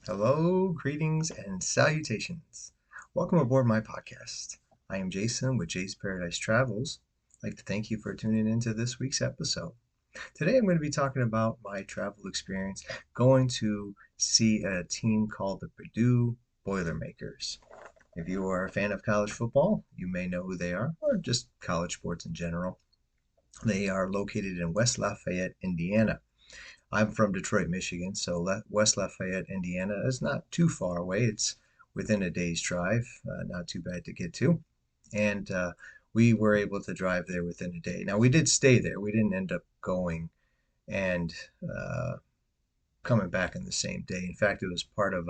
Hello, greetings, and salutations. Welcome aboard my podcast. I am Jason with Jay's Paradise Travels. I'd like to thank you for tuning into this week's episode. Today I'm going to be talking about my travel experience going to see a team called the Purdue Boilermakers. If you are a fan of college football, you may know who they are, or just college sports in general. They are located in West Lafayette, Indiana. I'm from Detroit, Michigan, so West Lafayette, Indiana is not too far away. It's within a day's drive, not too bad to get to. And we were able to drive there within a day. Now, we did stay there. We didn't end up going and uh, coming back in the same day. In fact, it was part of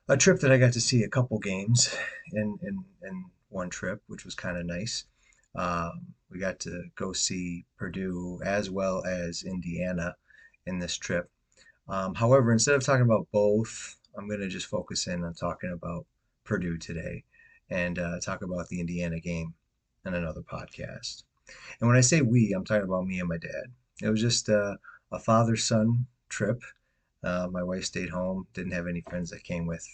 a trip that I got to see a couple games in one trip, which was kind of nice. We got to go see Purdue as well as Indiana in this trip. However, instead of talking about both, I'm going to just focus in on talking about Purdue today and talk about the Indiana game in another podcast. And when I say we, I'm talking about me and my dad. It was just a father-son trip. My wife stayed home, didn't have any friends that came with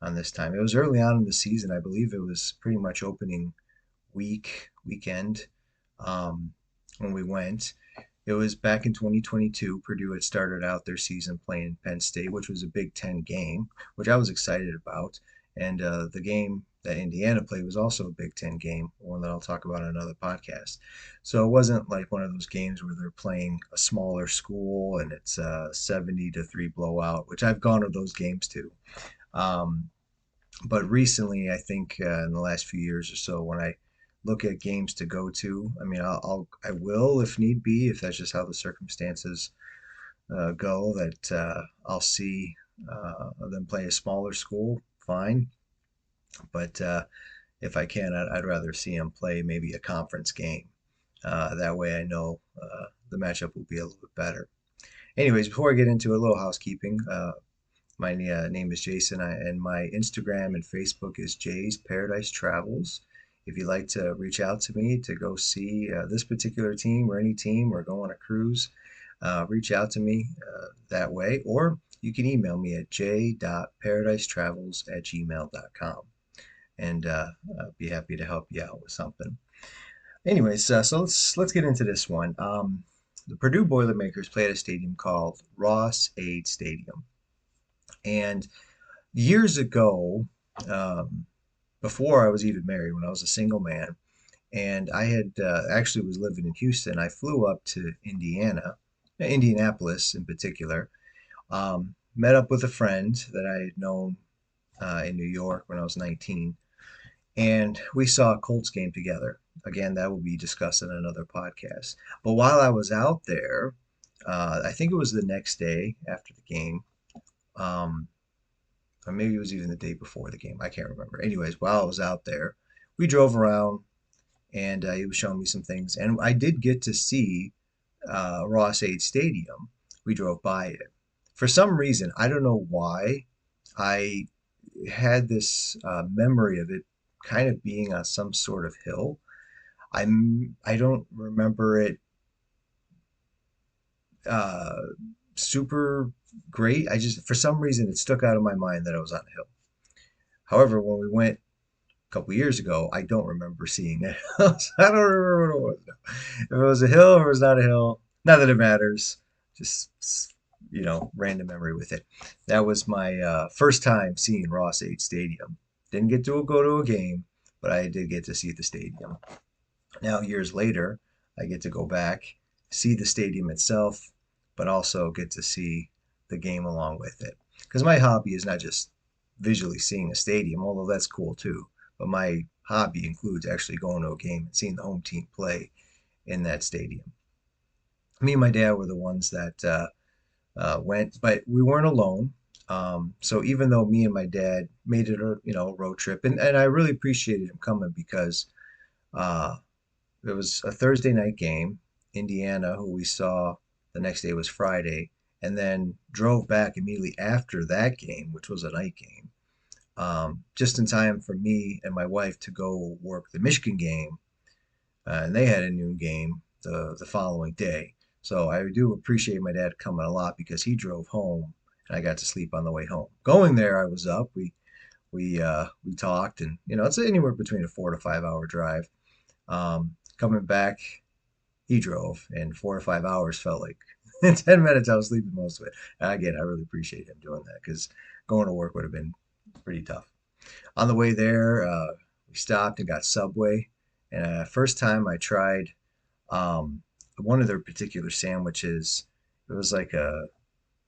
on this time. It was early on in the season. I believe it was pretty much opening weekend when we went. It was back in 2022. Purdue had started out their season playing Penn State, which was a Big Ten game, which I was excited about. And the game that Indiana played was also a Big Ten game, one that I'll talk about on another podcast. So it wasn't like one of those games where they're playing a smaller school and it's a 70-3 blowout, which I've gone to those games too. Um, but recently, I think in the last few years or so, when I look at games to go to, I mean, I will if need be, if that's just how the circumstances go, that I'll see them play a smaller school, fine. But if I can, I'd rather see them play maybe a conference game. That way, I know the matchup will be a little bit better. Anyways, before I get into a little housekeeping, my name is Jason, and my Instagram and Facebook is Jay's Paradise Travels. If you'd like to reach out to me to go see this particular team or any team or go on a cruise, reach out to me that way. Or you can email me at j.paradise.travels@gmail.com, and I'll be happy to help you out with something. Anyways, so let's get into this one. The Purdue Boilermakers play at a stadium called Ross-Ade Stadium. And years ago, um, before I was even married, when I was a single man, and I had actually was living in Houston, I flew up to Indianapolis in particular, met up with a friend that I had known in New York when I was 19, and we saw a Colts game together. Again, that will be discussed in another podcast. But while I was out there, I think it was the next day after the game. Um, or maybe it was even the day before the game. I can't remember. Anyways, while I was out there, we drove around and he was showing me some things. And I did get to see Ross-Ade Stadium. We drove by it. For some reason, I don't know why, I had this memory of it kind of being on some sort of hill. I don't remember it uh, super great. I just, for some reason, it stuck out of my mind that I was on a hill. However, when we went a couple years ago, I don't remember seeing it. I don't remember what it was. If it was a hill or it was not a hill, not that it matters. Just random memory with it. That was my first time seeing Ross-Ade Stadium. Didn't get to go to a game, but I did get to see the stadium. Now, years later, I get to go back, see the stadium itself, but also get to see the game along with it. Because my hobby is not just visually seeing a stadium, although that's cool too, but my hobby includes actually going to a game and seeing the home team play in that stadium. Me and my dad were the ones that went, but we weren't alone. So even though me and my dad made it a road trip, and I really appreciated him coming because uh, it was a Thursday night game. Indiana, who we saw the next day, was Friday, and then drove back immediately after that game, which was a night game, just in time for me and my wife to go work the Michigan game, and they had a noon game the following day. So I do appreciate my dad coming a lot because he drove home and I got to sleep on the way home. Going there, I was up. We talked, and it's anywhere between a 4 to 5 hour drive. Coming back, he drove, and 4 to 5 hours felt like in 10 minutes. I was sleeping most of it. And again, I really appreciate him doing that because going to work would have been pretty tough. On the way there, we stopped and got Subway. And first time I tried one of their particular sandwiches. It was like a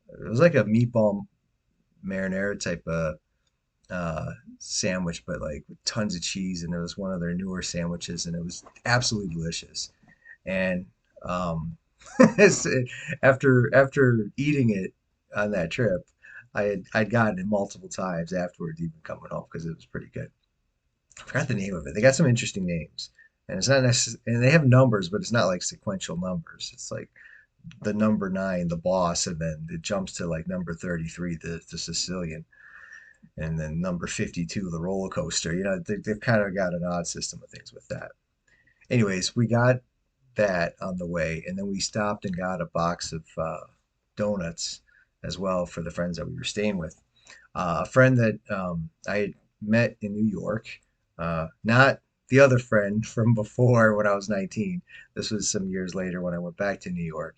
it was like a meatball marinara type of sandwich, but like with tons of cheese. And it was one of their newer sandwiches, and it was absolutely delicious. And um, after eating it on that trip, I'd gotten it multiple times afterwards, even coming home because it was pretty good. I forgot the name of it. They got some interesting names, and it's not necessarily, and they have numbers, but it's not like sequential numbers. It's like the number nine, the boss, and then it jumps to like number 33, the Sicilian, and then number 52, the roller coaster. They've kind of got an odd system of things with that. Anyways, we got that on the way, and then we stopped and got a box of donuts as well for the friends that we were staying with. A friend that I had met in New York, not the other friend from before when I was 19. This was some years later when I went back to New York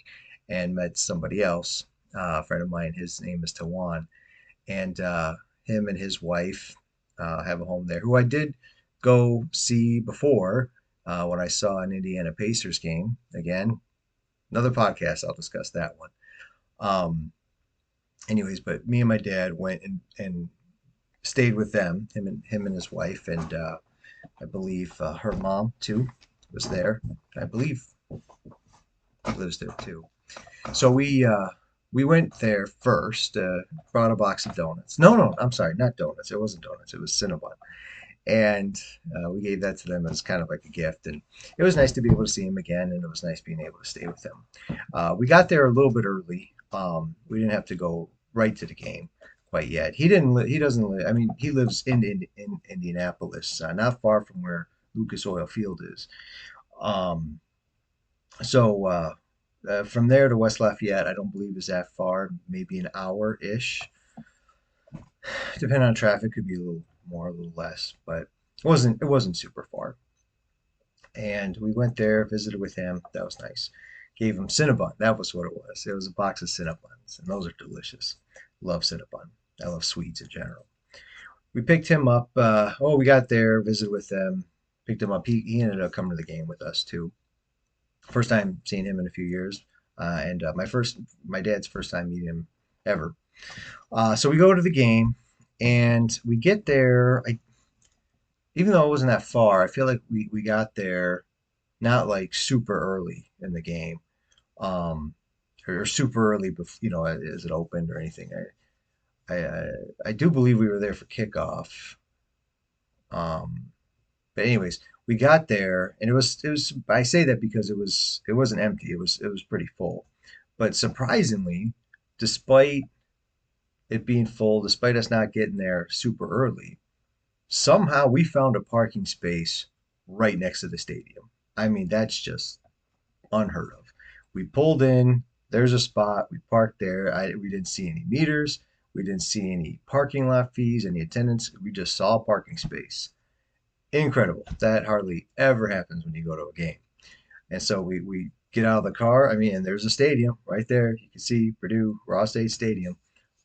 and met somebody else, a friend of mine. His name is Tawan, and him and his wife have a home there, who I did go see before when I saw an Indiana Pacers game. Again, another podcast, I'll discuss that one. Um, Anyways, but me and my dad went and stayed with them, him and his wife, and I believe her mom too was there. I believe lives there too. So we went there first. Brought a box of donuts. No, I'm sorry, not donuts. It wasn't donuts. It was Cinnabon, and we gave that to them as kind of like a gift. And it was nice to be able to see him again, and it was nice being able to stay with him. We got there a little bit early. We didn't have to go right to the game quite yet. He didn't. He doesn't live. I mean, he lives in Indianapolis, not far from where Lucas Oil Field is. Um, so from there to West Lafayette, I don't believe is that far. Maybe an hour ish. Depending on traffic, could be a little more, a little less, but it wasn't super far. And we went there, visited with him. That was nice. Gave him Cinnabon. That was what it was. It was a box of Cinnabons, and those are delicious. Love Cinnabon. I love sweets in general. We picked him up. We got there, visited with them, picked him up. He ended up coming to the game with us too. First time seeing him in a few years, and my dad's first time meeting him ever. So we go to the game, and we get there. Even though it wasn't that far, I feel like we got there not like super early in the game, um, or super early before, as it opened or anything. I do believe we were there for kickoff. Um, but anyways, we got there, and it was. I say that because it wasn't empty. It was pretty full, but surprisingly, despite it being full, despite us not getting there super early, somehow we found a parking space right next to the stadium. I mean, that's just unheard of. We pulled in, there's a spot, we parked there. We didn't see any meters, we didn't see any parking lot fees, any attendance. We just saw a parking space. Incredible. That hardly ever happens when you go to a game. And so we get out of the car. I mean, and there's a stadium right there. You can see Purdue Ross State Stadium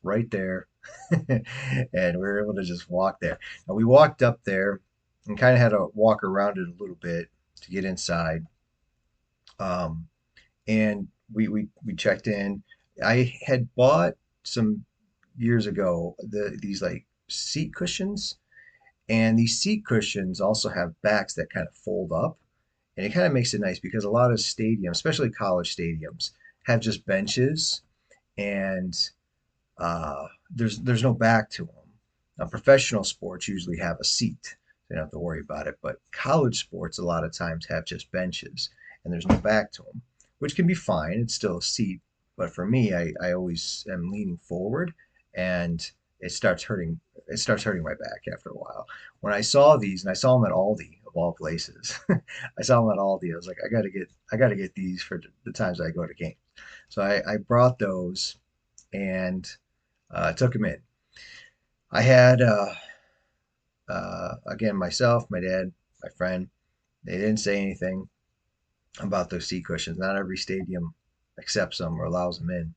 right there. And we were able to just walk there. And we walked up there and kind of had to walk around it a little bit to get inside. Um, and we checked in. I had bought some years ago these like seat cushions, and these seat cushions also have backs that kind of fold up, and it kind of makes it nice because a lot of stadiums, especially college stadiums, have just benches, and there's no back to them. Now, professional sports usually have a seat, so you don't have to worry about it. But college sports a lot of times have just benches, and there's no back to them, which can be fine. It's still a seat, but for me, I always am leaning forward, and it starts hurting. It starts hurting my back after a while. When I saw these, and I saw them at Aldi of all places, I saw them at Aldi. I was like, I gotta get these for the times I go to games. So I brought those, and Took him in. I had again myself, my dad, my friend. They didn't say anything about those seat cushions. Not every stadium accepts them or allows them in,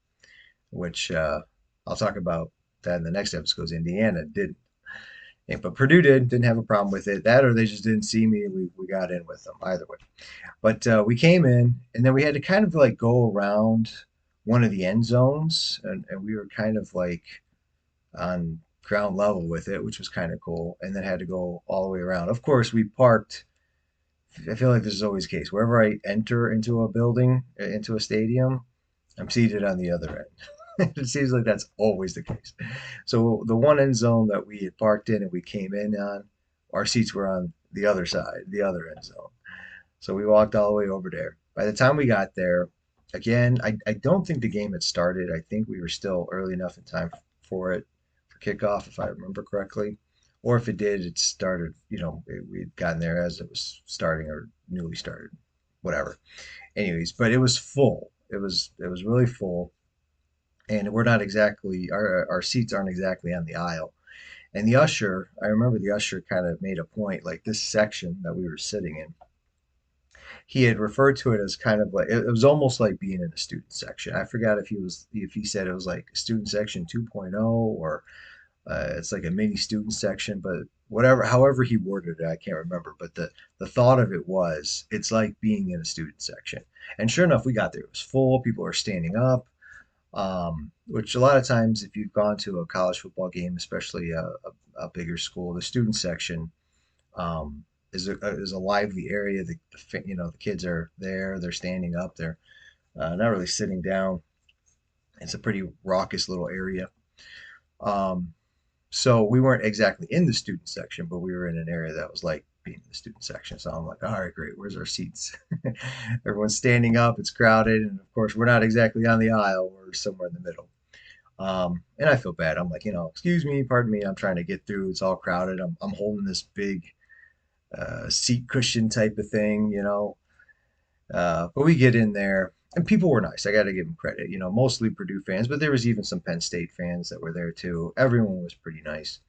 which I'll talk about that in the next episode. 'Cause Indiana didn't. But Purdue didn't have a problem with it. That or they just didn't see me. We got in with them either way. But we came in, and then we had to kind of like go around one of the end zones, and we were kind of like on ground level with it, which was kind of cool. And then had to go all the way around. Of course, we parked. I feel like this is always the case. Wherever I enter into a building, into a stadium, I'm seated on the other end. It seems like that's always the case. So the one end zone that we had parked in and we came in on, our seats were on the other side, the other end zone. So we walked all the way over there. By the time we got there, again, I don't think the game had started. I think we were still early enough in time for it, for kickoff, if I remember correctly. Or if it did, it started, we'd gotten there as it was starting or newly started, whatever. Anyways, but it was full. It was really full. And we're not exactly, our seats aren't exactly on the aisle. And the usher, I remember the usher kind of made a point, like this section that we were sitting in, he had referred to it as kind of like it was almost like being in a student section. I forgot if he said it was like student section 2.0 or it's like a mini student section, but whatever, however he worded it, I can't remember. But the thought of it was it's like being in a student section. And sure enough, we got there. It was full. People were standing up, which a lot of times, if you've gone to a college football game, especially a bigger school, the student section is a lively area. The kids are there. They're standing up. They're not really sitting down. It's a pretty raucous little area. Um, so we weren't exactly in the student section, but we were in an area that was like being in the student section. So I'm like, all right, great. Where's our seats? Everyone's standing up. It's crowded, and of course, we're not exactly on the aisle. We're somewhere in the middle. And I feel bad. I'm like, excuse me, pardon me. I'm trying to get through. It's all crowded. I'm holding this big seat cushion type of thing. But we get in there, and people were nice. I got to give them credit. Mostly Purdue fans, but there was even some Penn State fans that were there too. Everyone was pretty nice.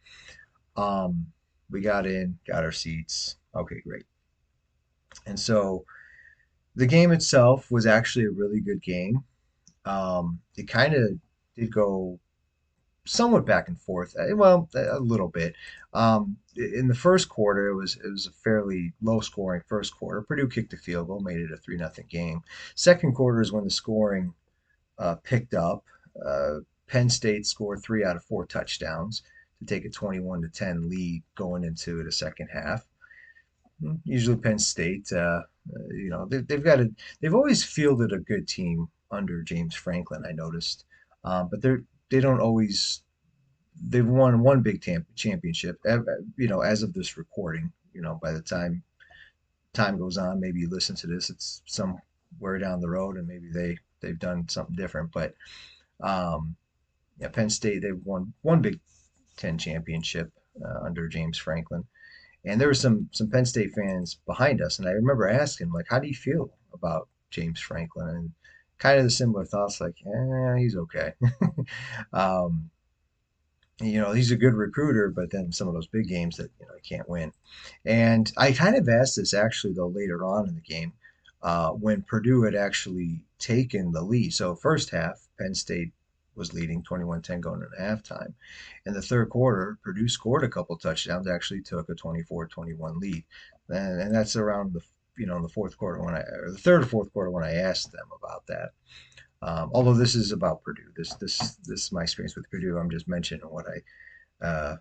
Um, we got in, got our seats. Okay, great. And so the game itself was actually a really good game. It kind of did go somewhat back and forth. Well, a little bit. In the first quarter, it was a fairly low scoring first quarter. Purdue kicked a field goal, made it a 3-0 game. Second quarter is when the scoring picked up. Penn State scored 3 out of 4 touchdowns to take a 21-10 lead going into the second half. Usually Penn State, they've always fielded a good team under James Franklin. I noticed, but they don't always. They've won one big championship, as of this recording. By the time goes on, maybe you listen to this, it's somewhere down the road, and maybe they've done something different. But yeah, Penn State, they've won one Big Ten championship under James Franklin, and there were some Penn State fans behind us, and I remember asking like, "How do you feel about James Franklin?" And kind of the similar thoughts, like, he's okay." um, he's a good recruiter, but then some of those big games that he can't win. And I kind of asked this actually though later on in the game when Purdue had actually taken the lead. So first half, Penn State was leading 21-10 going into halftime. In the third quarter, Purdue scored a couple touchdowns, actually took a 24-21 lead. And that's around in the fourth quarter or the third or fourth quarter when I asked them about that. Although this is about Purdue, this is my experience with Purdue. I'm just mentioning what I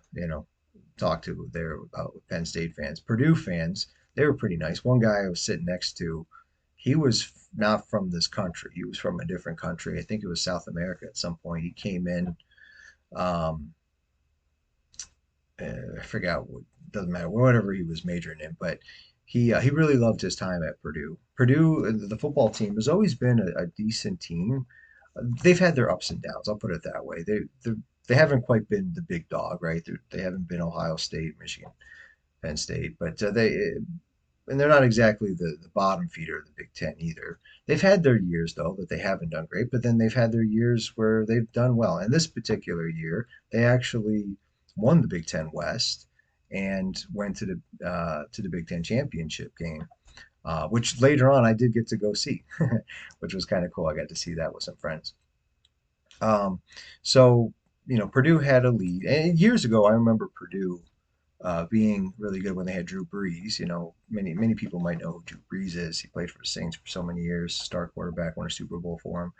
talked to there about with Penn State fans. Purdue fans, they were pretty nice. One guy I was sitting next to, he was not from this country. He was from a different country. I think it was South America at some point. He came in. Um, I forgot what, doesn't matter, whatever he was majoring in, but he really loved his time at Purdue. Purdue, the football team, has always been a decent team. They've had their ups and downs. I'll put it that way. They haven't quite been the big dog, right? They haven't been Ohio State, Michigan, Penn State, but and they're not exactly the bottom feeder of the Big Ten either. They've had their years though that they haven't done great, but then they've had their years where they've done well. And this particular year, they actually won the Big Ten West and went to the Big Ten championship game, which later on I did get to go see, which was kind of cool. I got to see that with some friends. Um, so Purdue had a lead, and years ago I remember Purdue being really good when they had Drew Brees. Many people might know who Drew Brees is. He played for the Saints for so many years, star quarterback, won a Super Bowl for him.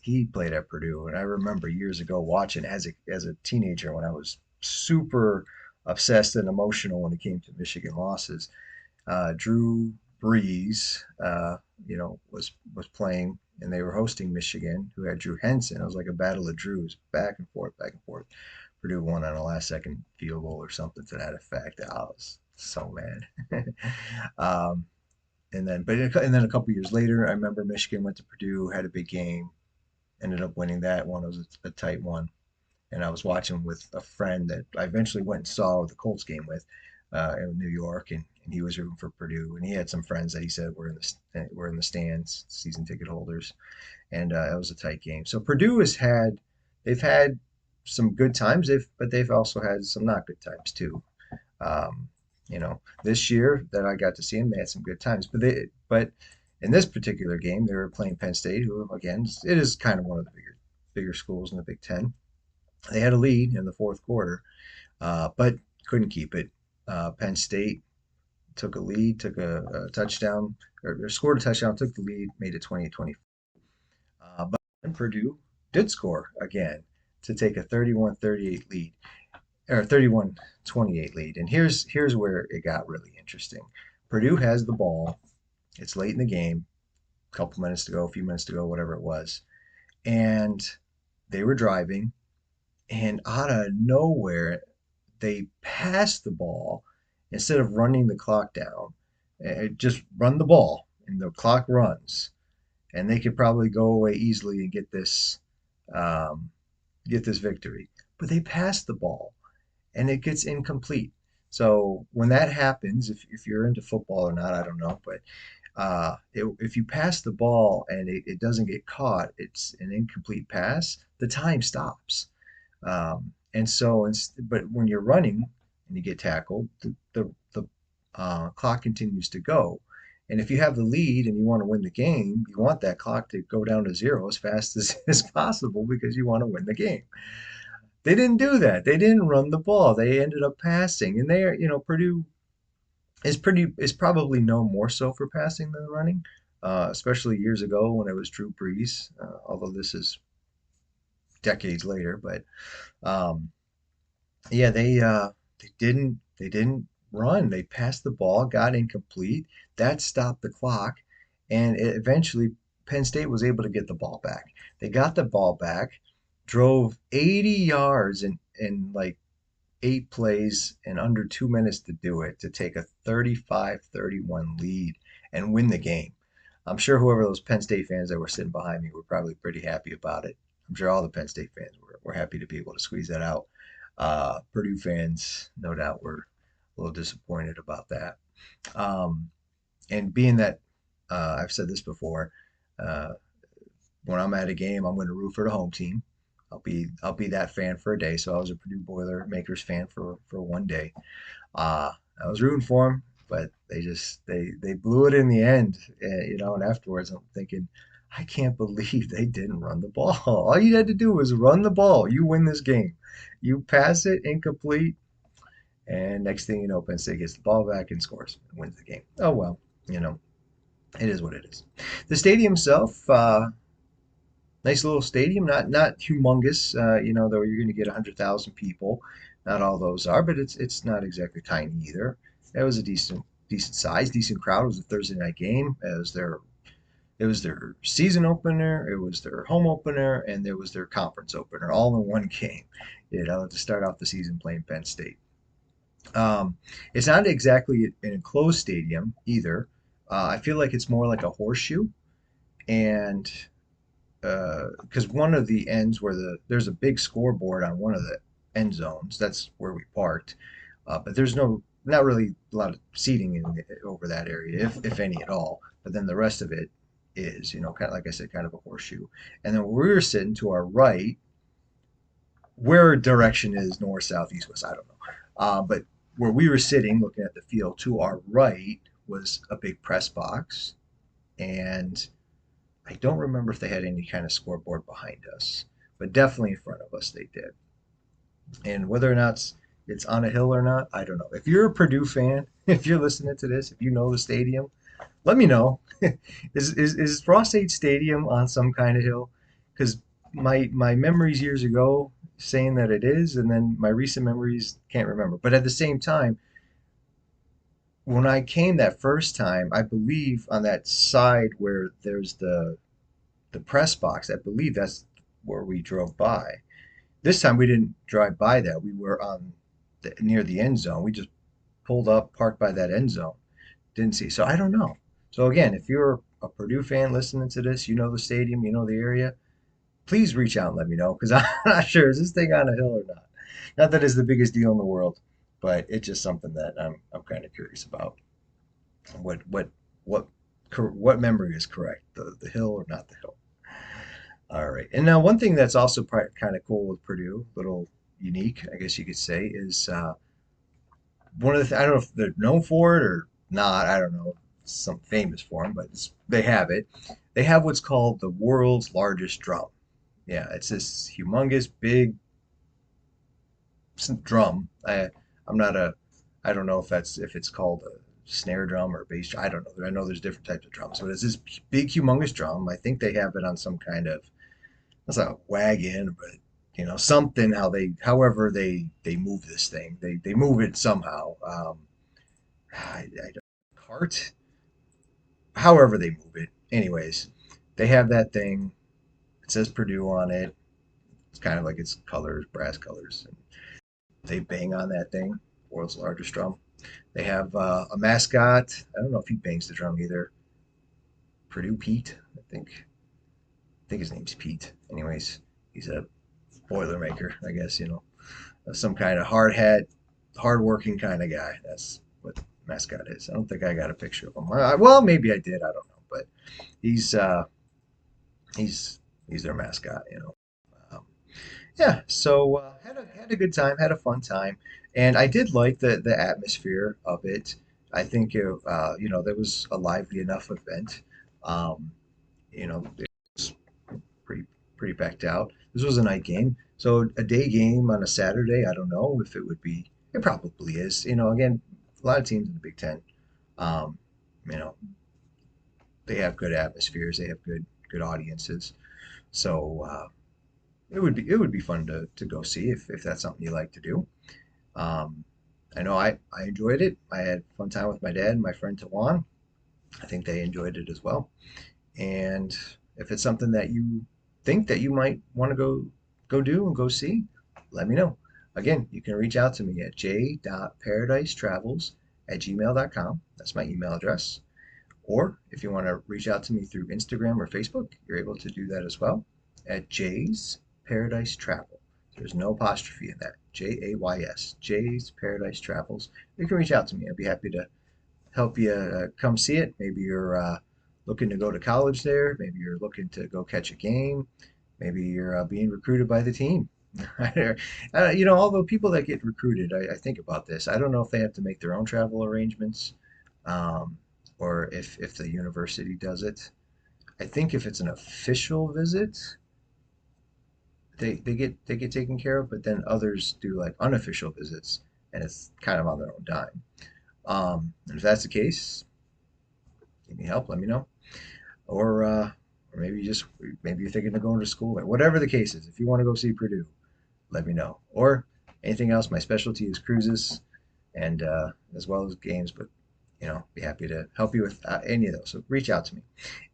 He played at Purdue, and I remember years ago watching as a teenager when I was super obsessed and emotional when it came to Michigan losses. Drew Brees, was playing, and they were hosting Michigan, who had Drew Henson. It was like a battle of Drews, back and forth, back and forth. Purdue won on a last second field goal or something to that effect. I was so mad. um, and then a couple years later, I remember Michigan went to Purdue, had a big game, ended up winning that one. It was a tight one, and I was watching with a friend that I eventually went and saw the Colts game with in New York, and he was rooting for Purdue, and he had some friends that he said were in the stands, season ticket holders, and it was a tight game. So Purdue they've had some good times, but they've also had some not good times too. This year that I got to see them, they had some good times, but in this particular game, they were playing Penn State, who again, it is kind of one of the bigger schools in the Big Ten. They had a lead in the fourth quarter, but couldn't keep it. Penn State took a lead, took a touchdown, or scored a touchdown, took the lead, made it 20-20. But Purdue did score again to take a 31-38 lead, or 31-28 lead. And here's where it got really interesting. Purdue has the ball. It's late in the game, a couple minutes to go, a few minutes to go, whatever it was. And they were driving, and out of nowhere, they passed the ball instead of running the clock down. Just run the ball, and the clock runs, and they could probably go away easily and um, get this victory. But they passed the ball, and it gets incomplete. So when that happens, if you're into football or not, I don't know, but if you pass the ball and it doesn't get caught, it's an incomplete pass. The time stops. And so, but when you're running and you get tackled, the clock continues to go. And if you have the lead and you want to win the game, you want that clock to go down to zero as fast as possible because you want to win the game. They didn't do that. They didn't run the ball. They ended up passing, and Purdue is probably known more so for passing than running, especially years ago when it was Drew Brees. Although this is decades later, but um, yeah, they didn't run. They passed the ball, got incomplete. That stopped the clock, and eventually Penn State was able to get the ball back. They got the ball back, drove 80 yards in like 8 plays and under 2 minutes to do it, to take a 35-31 lead and win the game. I'm sure whoever those Penn State fans that were sitting behind me were probably pretty happy about it. I'm sure all the Penn State fans were happy to be able to squeeze that out. Purdue fans, no doubt, were a little disappointed about that. Um, and being that I've said this before, uh, when I'm at a game, I'm going to root for the home team. I'll be that fan for a day. So I was a Purdue Boilermakers fan for one day. Uh, I was rooting for them, but they blew it in the end. And afterwards I'm thinking, I can't believe they didn't run the ball. All you had to do was run the ball. You win this game. You pass it incomplete, and next thing you know, Penn State gets the ball back and scores and wins the game. Oh well, you know, it is what it is. The stadium itself, nice little stadium, not humongous. Though you're going to get 100,000 people. Not all those are, but it's not exactly tiny either. It was a decent size, decent crowd. It was a Thursday night game. It was their season opener, it was their home opener, and it was their conference opener, all in one game. To start off the season playing Penn State. Um, it's not exactly an enclosed stadium either. I feel like it's more like a horseshoe, and because one of the ends where there's a big scoreboard on one of the end zones. That's where we parked. But there's no not really a lot of seating over that area, if any at all. But then the rest of it is, kind of like I said, kind of a horseshoe. And then where we were sitting to our right, where direction is north, south, east, west, I don't know. But where we were sitting, looking at the field, to our right was a big press box, and I don't remember if they had any kind of scoreboard behind us, but definitely in front of us they did. And whether or not it's on a hill or not, I don't know. If you're a Purdue fan, if you're listening to this, if you know the stadium, let me know. Is Ross 8 Stadium on some kind of hill? Because my memories years ago saying that it is, and then my recent memories can't remember. But at the same time, when I came that first time, I believe on that side where there's the press box, I believe that's where we drove by. This time we didn't drive by that. We were on near the end zone. We just pulled up, parked by that end zone. Didn't see. So I don't know. So again, if you're a Purdue fan listening to this, you know the stadium, you know the area, please reach out and let me know because I'm not sure is this thing on a hill or not. Not that it's the biggest deal in the world, but it's just something that I'm kind of curious about. What what what what memory is correct? The hill or not the hill? All right. And now one thing that's also kind of cool with Purdue, little unique, I guess you could say, is one of the I don't know if they're known for it or not. I don't know. Some famous for them, but they have it. They have what's called the world's largest drum. Yeah, it's this humongous big drum. I'm not a I don't know if it's called a snare drum or a bass. I don't know. I know there's different types of drums, but it's this big humongous drum. I think they have it on some kind of it's not a wagon, but something how however they move this thing. They move it somehow. I don't cart, however they move it. Anyways, they have that thing. It says Purdue on it. It's kind of like its colors, brass colors. And they bang on that thing. World's largest drum. They have a mascot. I don't know if he bangs the drum either. Purdue Pete, I think. I think his name's Pete. Anyways, he's a Boilermaker, I guess. Some kind of hard hat, hard working kind of guy. That's what mascot is. I don't think I got a picture of him. Well, maybe I did. I don't know, but he's uh, he's their mascot. Um, yeah. So had a good time, had a fun time, and I did like the atmosphere of it. I think there was a lively enough event. Um, it was pretty pretty packed out. This was a night game, so a day game on a Saturday. I don't know if it would be. It probably is. Again, a lot of teams in the Big Ten. Um, you know, they have good atmospheres. They have good audiences. So it would be fun to go see if that's something you like to do. Um, I know I enjoyed it. I had a fun time with my dad and my friend Tawan. I think they enjoyed it as well. And if it's something that you think that you might want to go do and go see, let me know. Again, you can reach out to me at j.paradise.travels@gmail.com. That's my email address. Or if you want to reach out to me through Instagram or Facebook, you're able to do that as well at Jay's Paradise Travel. There's no apostrophe in that. Jays. Jay's Paradise Travels. You can reach out to me. I'd be happy to help you come see it. Maybe you're looking to go to college there. Maybe you're looking to go catch a game. Maybe you're being recruited by the team. All the people that get recruited, I think about this. I don't know if they have to make their own travel arrangements, um, or if the university does it. I think if it's an official visit, they get taken care of, but then others do like unofficial visits, and it's kind of on their own dime. And if that's the case, need any help, let me know. Or maybe maybe you're thinking of going to school there. Whatever the case is, if you want to go see Purdue, let me know. Or anything else. My specialty is cruises, and as well as games. But be happy to help you with any of those. So reach out to me.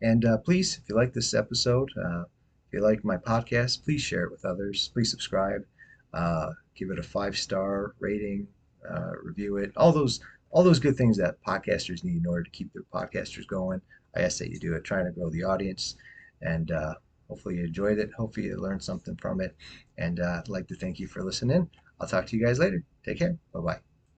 And please, if you like this episode, if you like my podcast, please share it with others. Please subscribe. Give it a 5-star rating. Review it. All those good things that podcasters need in order to keep their podcasters going. I ask that you do it, trying to grow the audience, and hopefully you enjoyed it. Hopefully you learned something from it, and I'd like to thank you for listening. I'll talk to you guys later. Take care. Bye bye.